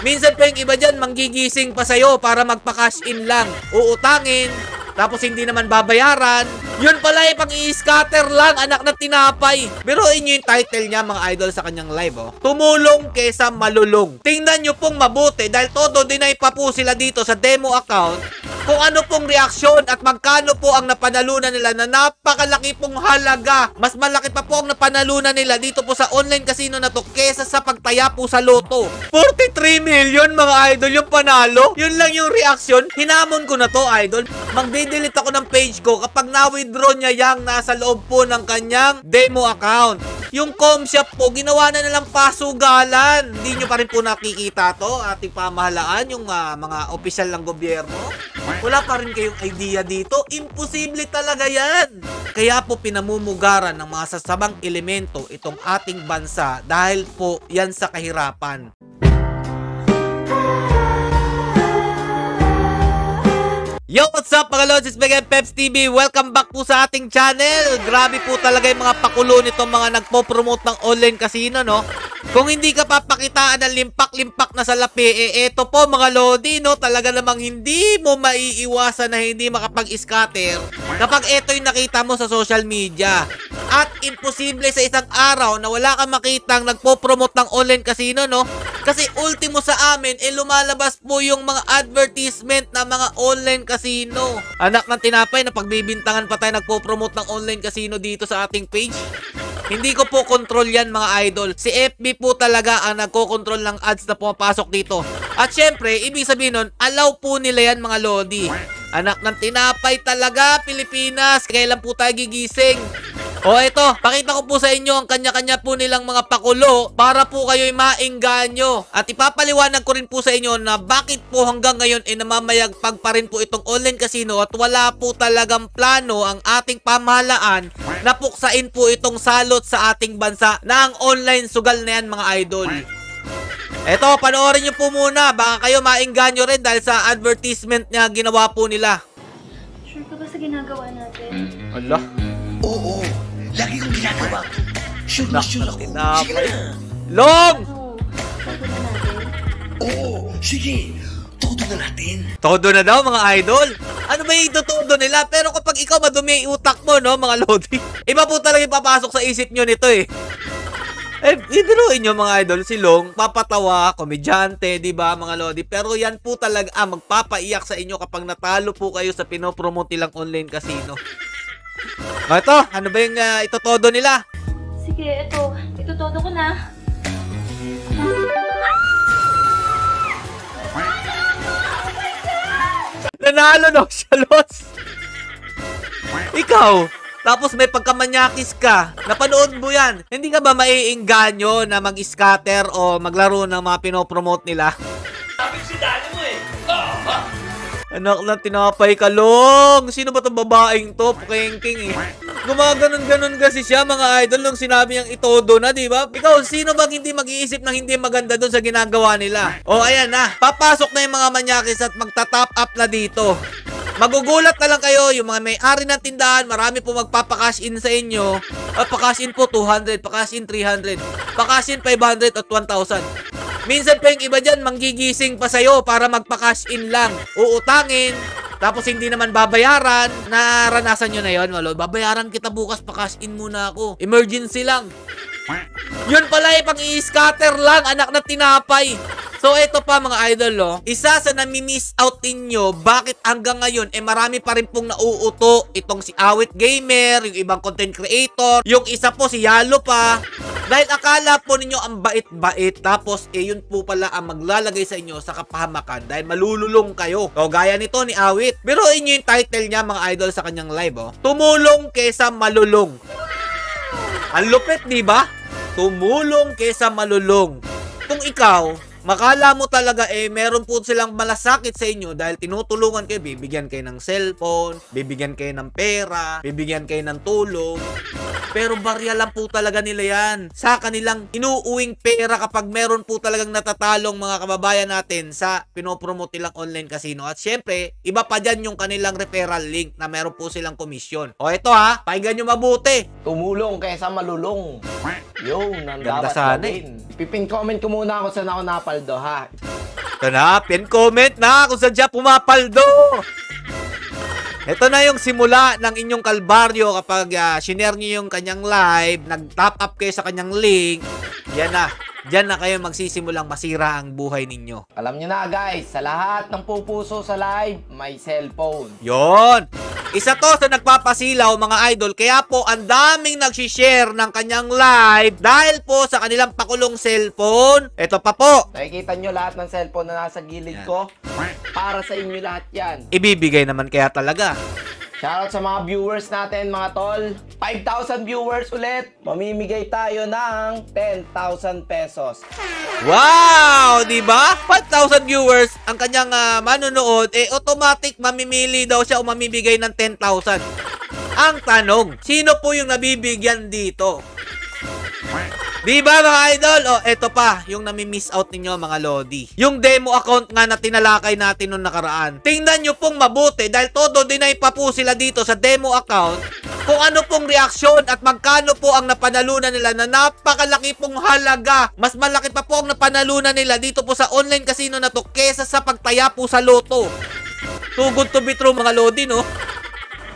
Minsan pa yung iba dyan, manggigising pa sa'yo para magpa-cash in lang. Uutangin, tapos hindi naman babayaran. Yun pala eh, pang i-scatter lang, anak na tinapay. Biruin nyo yung title niya, mga idol, sa kanyang live, oh. Tumulong kesa malulong. Tingnan nyo pong mabuti, dahil todo deny pa po sila dito sa demo account, kung ano pong reaksyon at magkano po ang napanalunan nila na napakalaki pong halaga. Mas malaki pa po ang napanalunan nila dito po sa online casino na to kesa sa pagtaya po sa loto. 43 million, mga idol, yung panalo. Yun lang yung reaksyon. Hinamon ko na to, idol. Magde-delete ako ng page ko kapag na-withdraw niya yung nasa loob po ng kanyang demo account. Yung com shop po, ginawa na nilang pasugalan. Hindi nyo pa rin po nakikita to, ating pamahalaan, yung mga opisyal ng gobyerno. Wala pa rin kayong idea dito. Imposible talaga yan. Kaya po pinamumugaran ng mga sasabang elemento itong ating bansa dahil po yan sa kahirapan. Yo, what's up mga lods? It's Mega Peps TV. Welcome back po sa ating channel. Grabe po talaga yung mga pakulo nitong mga nagpo-promote ng online casino, no? Kung hindi ka papakitaan ng limpak-limpak na salapi, eto po mga lodi, no? Talaga namang hindi mo maiiwasan na hindi makapag-scatter kapag eto yung nakita mo sa social media. At imposible sa isang araw na wala kang makitang nagpo-promote ng online casino, no? Kasi ultimo sa amin, lumalabas po yung mga advertisement na mga online casino. Anak ng tinapay na pagbibintangan pa tayo nagpo-promote ng online casino dito sa ating page. Hindi ko po control yan, mga idol. Si FB po talaga ang nagko-control ng ads na pumapasok dito. At syempre, ibig sabihin nun, allow po nila yan, mga lodi. Anak ng tinapay talaga, Pilipinas. Kailan po tayo gigising? O eto, pakita ko po sa inyo ang kanya-kanya po nilang mga pakulo para po kayo'y maingganyo. At ipapaliwanag ko rin po sa inyo na bakit po hanggang ngayon namamayagpag pa rin po itong online casino at wala po talagang plano ang ating pamahalaan na puksain po itong salot sa ating bansa na ang online sugal na yan, mga idol. Eto, panoorin nyo po muna. Baka kayo maingganyo rin dahil sa advertisement niya ginawa po nila. Sure ka ba sa ginagawa natin? Allah. Oo, lagi kong ginagawa. Sure na sure ako. Sige na. Long! Ano? Sabi na natin? Oo, sige. Todo na natin. Todo na daw, mga idol. Ano ba yung itutudo nila? Pero kapag ikaw madumi yung utak mo, no, mga lodi, iba po talaga yung papasok sa isip nyo nito eh. Ibiruin nyo, mga idol, si Long, papatawa, komedyante, di ba, mga lodi? Pero yan po talaga magpapaiyak sa inyo kapag natalo po kayo sa pinopromote nilang online casino. O ito, ano ba yung itutodo nila? Sige, ito todo ko na. Nanalo no siya, Los. Ikaw, tapos may pagkamanyakis ka. Napanood mo yan. Hindi ka ba maiingganyo na mag-scatter o maglaro ng mga pinopromote nila? Sabi si Dali mo eh. Anak na tinapay ka, Long. Sino ba itong babaeng to? Pukengking eh. Gumaganon-ganon kasi siya, mga idol, nung sinabi niyang itodo na, di ba? Ikaw, sino bang hindi mag-iisip ng hindi maganda doon sa ginagawa nila? O, ayan na. Papasok na yung mga manyakis at magta-top up na dito. Magugulat na lang kayo, yung mga may-ari ng tindahan, marami po magpapakash in sa inyo. Pa-cash in po 200, pa-cash in 300, pa-cash in 500 at 1,000. Minsan pa yung iba dyan, manggigising pa sa'yo para magpa-cash in lang. Uutangin, tapos hindi naman babayaran. Naranasan nyo na yun, malo. Babayaran kita bukas, pa-cash in muna ako. Emergency lang. Yun pala pang i-scatter lang, anak na tinapay. So, ito pa, mga idol, oh. Isa sa nami-miss out ninyo, bakit hanggang ngayon, marami pa rin pong nauuto. Itong si Awit Gamer, yung ibang content creator, yung isa po si Yalo pa. Dahil akala po ninyo ang bait-bait, tapos yun po pala ang maglalagay sa inyo sa kapahamakan dahil malululong kayo. So, gaya nito ni Awit. Biruin nyo yung title niya, mga idol, sa kanyang live, oh. Tumulong kesa malulong. Ang lupit, di ba? Tumulong kesa malulong. Kung ikaw, makala mo talaga meron po silang malasakit sa inyo dahil tinutulungan kayo, bibigyan kayo ng cellphone, bibigyan kayo ng pera, bibigyan kayo ng tulong. Pero barya lang po talaga nila yan sa kanilang inuuwing pera kapag meron po talagang natatalong mga kababayan natin sa pinopromote nilang online casino. At syempre, iba pa dyan yung kanilang referral link na meron po silang komisyon. O ito ha, pakinggan nyo mabuti. Tumulong kaysa malulong. Yo, nang Ganda dapat sana gawin. Pipin comment ko muna ako saan ako napaldo, ha? Ito na, pin comment na kung saan siya pumapaldo. Ito na yung simula ng inyong kalbaryo kapag shinare nyo yung kanyang live, nag-top up kayo sa kanyang link, yan na. Diyan na kayo magsisimulang masira ang buhay ninyo. Alam nyo na guys, sa lahat ng pupuso sa live, may cellphone. Yon. Isa to sa nagpapasilaw mga idol. Kaya po ang daming nagsishare ng kanyang live dahil po sa kanilang pakulong cellphone. Ito pa po. Nakikita nyo lahat ng cellphone na nasa gilid ko? Para sa inyo lahat yan. Ibibigay naman kaya talaga. Shoutout sa mga viewers natin mga tol. 5,000 viewers ulit. Mamimigay tayo ng 10,000 pesos. Wow! Diba? 5,000 viewers ang kanyang manonood. Automatic mamimili daw siya o mamibigay ng 10,000. Ang tanong, sino po yung nabibigyan dito? Diba mga idol? O, eto pa, yung nami-miss out ninyo mga lodi. Yung demo account nga na tinalakay natin nung nakaraan. Tingnan nyo pong mabuti dahil todo dinay pa po sila dito sa demo account kung ano pong reaksyon at magkano po ang napanalunan nila na napakalaki pong halaga. Mas malaki pa po ang napanalunan nila dito po sa online casino na to kesa sa pagtaya po sa loto. Too good to be true mga lodi, no?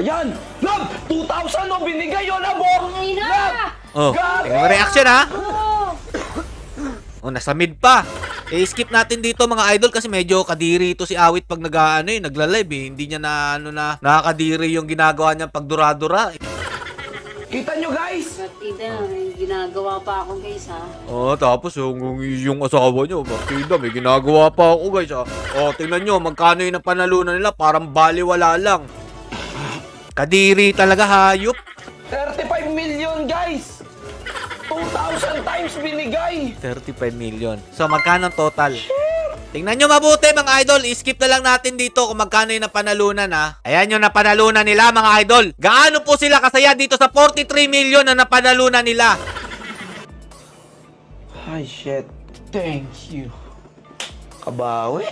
Ayan! Love! 2,000 o binigay yun na mo! Ay na! Oh, Grabe! tingnan mo reaction ha. Oh! Oh, nasa mid pa. I-skip natin dito mga idol kasi medyo kadiri ito si Awit pag nagla-live eh. Hindi niya nakakadiri yung ginagawa niyang pagdura-dura. Kita nyo guys! Partida, may ginagawa pa ako guys ha. Oh, tapos yung asawa niyo, partida, may ginagawa pa ako guys ha. Oh, tingnan niyo magkano yung napanalunan nila, parang baliwala lang. Kadiri talaga hayop. 35 million guys! 2,000 times binigay! 35 million. So, magkano ang total? Tingnan nyo mabuti mga idol. I-skip na lang natin dito kung magkano yung napanalunan ha. Ayan yung napanalunan nila mga idol. Gaano po sila kasaya dito sa 43 million na napanalunan nila? Ay shit. Thank you. Kabawi?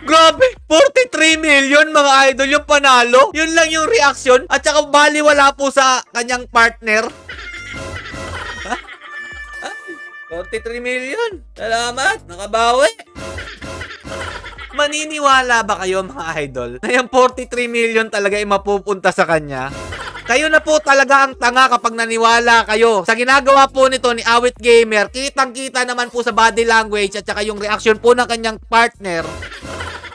Grabe! 43 million mga idol yung panalo. Yun lang yung reaction. At saka baliwala po sa kanyang partner. Ha? Ha? 43 million. Salamat. Nakabawi. Maniniwala ba kayo mga idol na yung 43 million talaga ay mapupunta sa kanya? Kayo na po talaga ang tanga kapag naniwala kayo. Sa ginagawa po nito ni Awit Gamer, kitang-kita naman po sa body language at saka yung reaction po ng kanyang partner.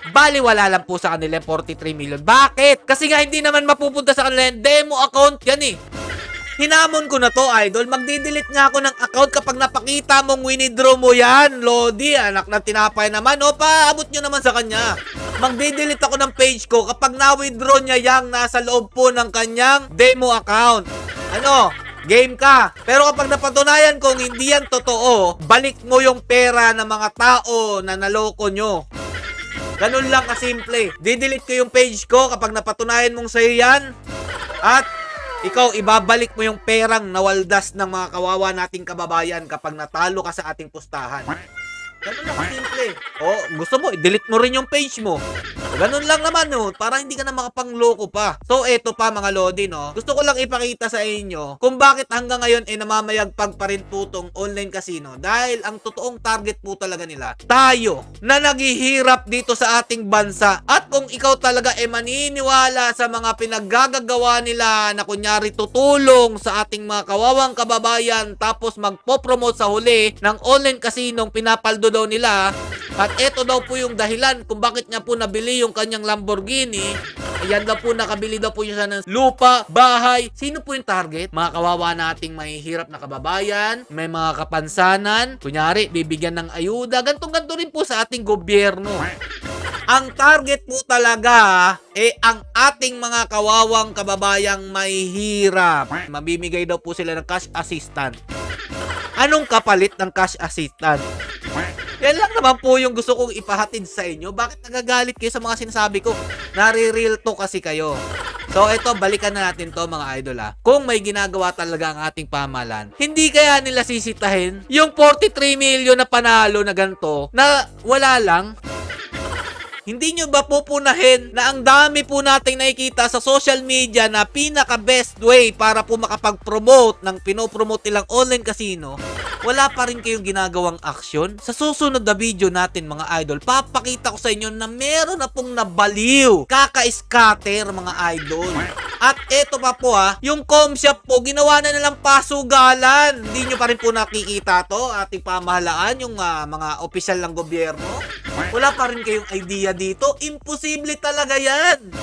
Baliwala lang po sa kanila 43 million. Bakit? Kasi nga hindi naman mapupunta sa kanila yung demo account yan eh. Hinamon ko na to, idol. Magdi-delete nga ako ng account kapag napakita mong winidraw mo yan. Lodi, anak na tinapay naman. O, paabot nyo naman sa kanya. Magdi-delete ako ng page ko kapag na-withdraw niya yang nasa loob po ng kanyang demo account. Ano? Game ka. Pero kapag napatunayan kong hindi yan totoo, balik mo yung pera ng mga tao na naloko nyo. Ganun lang kasimple. Didelete ko yung page ko kapag napatunayan mong sa'yo yan. At ikaw, ibabalik mo yung perang nawaldas ng mga kawawa nating kababayan kapag natalo ka sa ating pustahan. Ganun lang kasimple. O, gusto mo, i-delete mo rin yung page mo. Ganun lang naman, no? Para hindi ka na makapangloko pa. So, eto pa mga lodi, no? Gusto ko lang ipakita sa inyo kung bakit hanggang ngayon namamayagpag pa rin po tong online casino. Dahil ang totoong target po talaga nila, tayo na naghihirap dito sa ating bansa. At kung ikaw talaga maniniwala sa mga pinaggagawa nila na kunyari tutulong sa ating mga kawawang kababayan tapos magpo-promote sa huli ng online casinong pinapaldo daw nila. At eto daw po yung dahilan kung bakit niya po nabili yung kanyang Lamborghini. Ayan daw po, nakabili daw po siya ng lupa, bahay. Sino po yung target? Mga kawawa nating mahihirap na kababayan, may mga kapansanan, kunyari, bibigyan ng ayuda. Gantong-ganto rin po sa ating gobyerno. Ang target po talaga, ang ating mga kawawang kababayang mahihirap. Mabibigay daw po sila ng cash assistant. Anong kapalit ng cash assistant? Yan lang naman po yung gusto kong ipahatid sa inyo. Bakit nagagalit kayo sa mga sinasabi ko? Nare-real to kasi kayo. So, ito, balikan na natin to mga idol ha. Kung may ginagawa talaga ang ating pamahalaan, hindi kaya nila sisitahin yung 43 million na panalo na ganito na wala lang? Hindi nyo ba pupunahin na ang dami po nating nakikita sa social media na pinaka-best way para po makapag-promote ng pinopromote nilang online casino, wala pa rin kayong ginagawang aksyon? Sa susunod na video natin mga idol, papakita ko sa inyo na meron na pong nabaliw, kaka-scatter mga idol. At eto pa po yung Comshop po, ginawa na nilang pasugalan. Hindi nyo pa rin po nakikita to, ating pamahalaan, yung mga opisyal ng gobyerno. Wala pa rin kayong idea dito. Imposible talaga yan.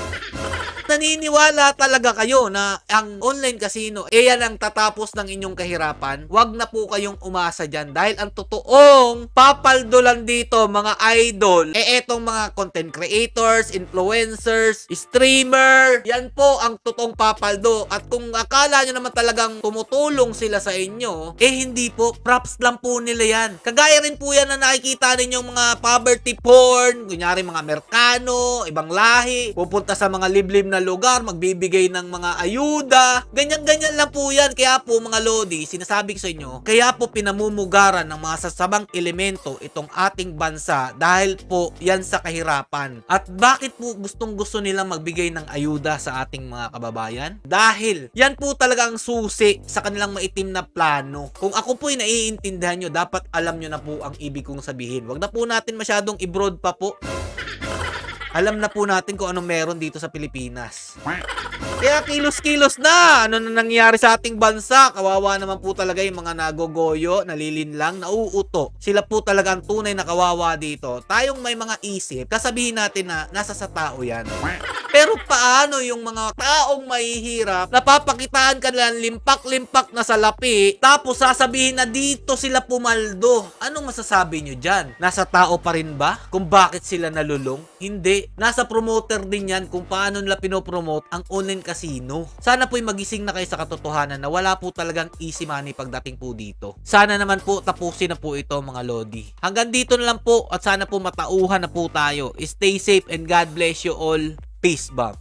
Naniniwala talaga kayo na ang online casino, yan ang tatapos ng inyong kahirapan? Wag na po kayong umasa dyan dahil ang totoong papaldolan dito mga idol, etong mga content creators, influencers, streamer, yan po ang totoong papaldo. At kung akala nyo naman talagang tumutulong sila sa inyo, hindi po, props lang po nila yan. Kagaya rin po yan na nakikita ninyong mga poverty porn, kunyari mga Amerikano, ibang lahi, pupunta sa mga liblib na lugar, magbibigay ng mga ayuda. Ganyan-ganyan lang po yan. Kaya po mga Lodi, sinasabi ko sa inyo, kaya po pinamumugaran ng mga sasabang elemento itong ating bansa dahil po yan sa kahirapan. At bakit po gustong-gusto nilang magbigay ng ayuda sa ating mga kababayan? Dahil yan po talaga ang susi sa kanilang maitim na plano. Kung ako po'y naiintindihan nyo, dapat alam nyo na po ang ibig kong sabihin. Wag na po natin masyadong i-broad pa po. Alam na po natin kung anong meron dito sa Pilipinas. Kaya kilos-kilos na. Ano na nangyari sa ating bansa? Kawawa naman po talaga yung mga nagogoyo, nalilinlang, nauuto. Sila po talaga ang tunay na kawawa dito. Tayong may mga isip, kasabihin natin na nasa sa tao yan. Pero paano yung mga taong mahihirap, napapakitaan ka lang limpak-limpak na salapi, tapos sasabihin na dito sila pumaldo? Anong masasabi nyo dyan? Nasa tao pa rin ba? Kung bakit sila nalulong? Hindi. Nasa promoter din yan kung paano nila pinopromote ang online casino. Sana po'y magising na kayo sa katotohanan na wala po talagang easy money pagdating po dito. Sana naman po tapusin na po ito mga Lodi. Hanggang dito na lang po at sana po matauhan na po tayo. Stay safe and God bless you all. Peace bomb.